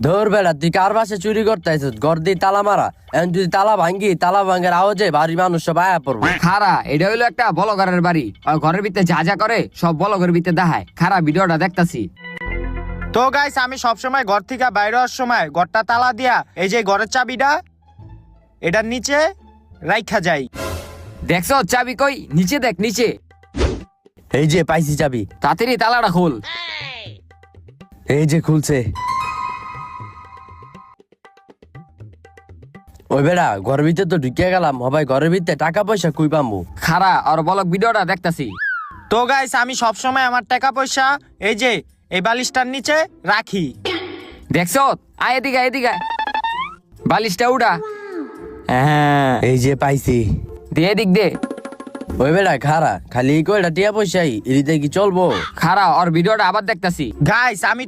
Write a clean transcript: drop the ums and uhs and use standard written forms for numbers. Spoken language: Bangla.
ধর বেড়া তুই কার বাসে চুরি করতে আইছিস? ঘর দিয়ে তালা মারা, এখন যদি তালা ভাঙ্গি, তালা ভাঙ্গার আওয়াজে বাড়ির মানুষ সব আয়া পড়বো। খারা এটা হইলো একটা বলগারের বাড়ি, আর ঘরের ভিতরে যা যা করে সব বলগের ভিতরে দেখায়। খারা ভিডিওটা দেখতাছি। তো গাইস, আমি সবসময় ঘর থেকে বাইরে হওয়ার সময় ঘরটা তালা দিয়া এই যে ঘরের চাবিটা এটার নিচে রাইখা যাই। দেখছো চাবি কই? নিচে দেখ, নিচে। এই যে পাইছি চাবি, তাড়াতাড়ি তালাটা খোল। এই যে খুলছে। ওই বেড়া ঘরের ভিতরে তো ঢুকিয়ে গেলাম, হবাই ঘরের ভিতরে টাকা পয়সা কুই পামু? খারা আর বলক ভিডিওটা দেখতাছি। তো গাইস, আমি সবসময় আমার টাকা পয়সা এই যে এই বালিশটার নিচে রাখি। দেখছো? আয় এদিকে, এদিকে আয়। বালিশটা উড়া। হ্যাঁ, এই যে পাইছি। দে এদিক দে। ওই বেড়া খারা, খালি এই কয়টা টিয়া পয়সাই এদিকে কি চলবো? খারা আর ভিডিওটা আবার দেখতাছি। গাইস, আমি